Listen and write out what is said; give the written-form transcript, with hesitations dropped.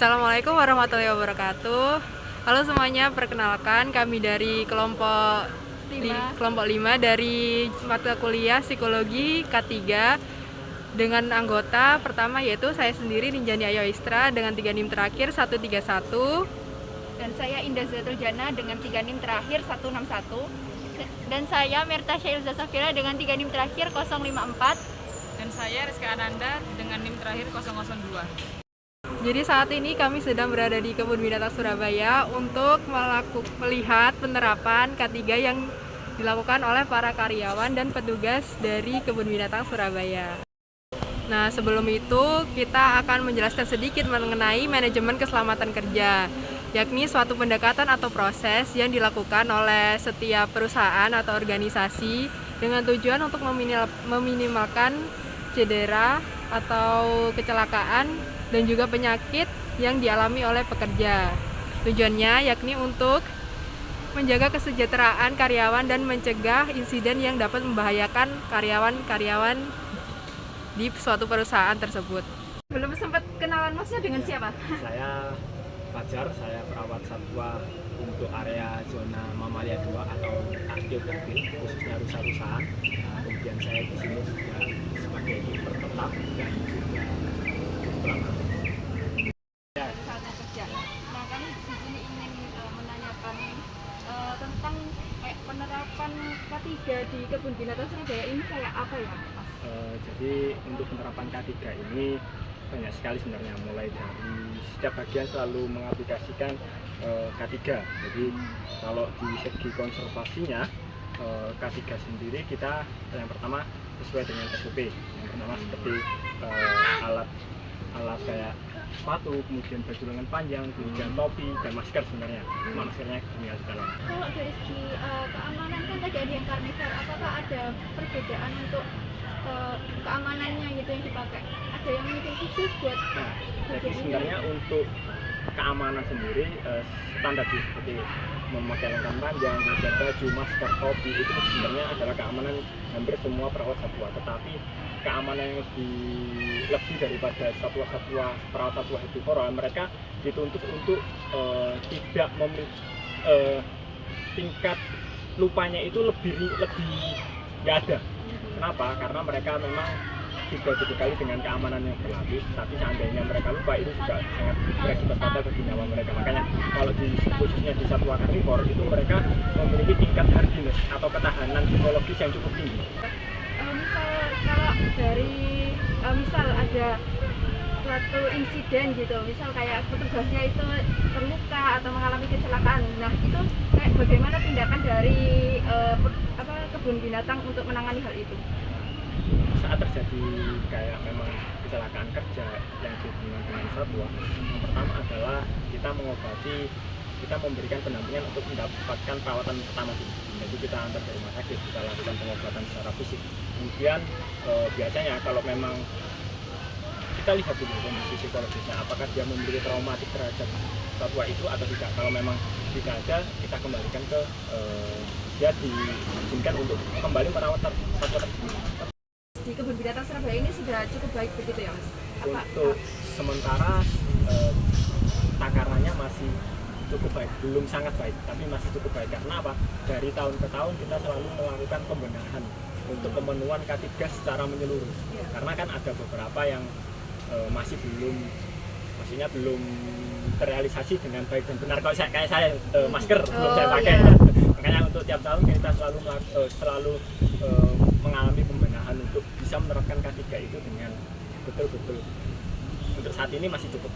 Assalamualaikum warahmatullahi wabarakatuh. Halo semuanya, perkenalkan kami dari kelompok 5 dari mata kuliah Psikologi K3 dengan anggota pertama yaitu saya sendiri Rinjani Ayo Istra dengan 3 NIM terakhir 131. Dan saya Indah Zatul Jana dengan 3 NIM terakhir 161. Dan saya Merta Syailza Safira dengan 3 NIM terakhir 054. Dan saya Rizka Ananda dengan NIM terakhir 002. Jadi saat ini kami sedang berada di Kebun Binatang Surabaya untuk melihat penerapan K3 yang dilakukan oleh para karyawan dan petugas dari Kebun Binatang Surabaya. Nah, sebelum itu kita akan menjelaskan sedikit mengenai manajemen keselamatan kerja, yakni suatu pendekatan atau proses yang dilakukan oleh setiap perusahaan atau organisasi dengan tujuan untuk meminimalkan cedera atau kecelakaan dan juga penyakit yang dialami oleh pekerja. Tujuannya yakni untuk menjaga kesejahteraan karyawan dan mencegah insiden yang dapat membahayakan karyawan-karyawan di suatu perusahaan tersebut. Belum sempat kenalan Masnya dengan siapa? Saya Fajar, saya perawat satwa untuk area zona Mamalia 2 atau Arkeoterpil, khususnya rusa-rusaan. Kemudian saya di sini juga sebagai keeper tetap dan juga pelatih. Kerja. Nah, kami di sini ingin menanyakan tentang penerapan K3 di Kebun Binatang Surabaya ini kayak apa ya, Mas? Jadi untuk penerapan K3 ini banyak sekali sebenarnya, mulai dari setiap bagian selalu mengaplikasikan K3. Jadi kalau di segi konservasinya K3 sendiri kita yang pertama sesuai dengan SOP. Yang pertama seperti alat kayak sepatu, kemudian baju lengan panjang, kemudian topi dan masker sebenarnya. Maskernya tinggal sekalian. Kalau dari segi keamanan kan tadi ada yang karnivor, apakah ada perbedaan untuk keamanannya gitu yang dipakai? Ada yang mungkin khusus buat Jadi sebenarnya untuk keamanan sendiri standar sih, seperti memakai lengan panjang, kemudian baju, masker, topi, itu sebenarnya adalah keamanan hampir semua perawat satwa. Tetapi keamanan yang lebih daripada perawat satwa herbivora, mereka dituntut untuk tidak tingkat lupanya itu lebih nggak ada. Kenapa? Karena mereka memang juga dibekali dengan keamanan yang berlapis, tapi seandainya mereka lupa itu juga sangat berakibat fatal bagi nyawa mereka. Makanya kalau khususnya di satwa karnivor itu mereka memiliki tingkat hardiness atau ketahanan psikologis yang cukup tinggi. Misal kalau dari misal ada suatu insiden gitu, misal kayak petugasnya itu terluka atau mengalami kecelakaan, nah itu kayak bagaimana tindakan dari kebun binatang untuk menangani hal itu? Saat terjadi kayak memang kecelakaan kerja yang berhubungan dengan satwa, yang pertama adalah kita memberikan pendampingan untuk mendapatkan perawatan pertama dulu. Jadi kita antar ke rumah sakit, kita lakukan pengobatan secara fisik. Kemudian biasanya kalau memang kita lihat dulu kondisi psikologisnya, apakah dia memiliki traumatik terhadap satwa itu atau tidak. Kalau memang tidak ada, kita kembalikan ke dia diizinkan untuk kembali merawat satwa tersebut. Di Kebun Binatang Surabaya ini sudah cukup baik begitu ya, Mas? Untuk sementara takarannya masih cukup baik, belum sangat baik, tapi masih cukup baik. Karena apa? Dari tahun ke tahun kita selalu melakukan pembenahan untuk pemenuhan K3 secara menyeluruh. Karena kan ada beberapa yang masih belum terrealisasi dengan baik dan benar. Kalau kayak saya masker belum saya pakai. Iya. Makanya untuk tiap tahun kita selalu mengalami pembenahan untuk bisa menerapkan K3 itu dengan betul-betul. Untuk saat ini masih cukup.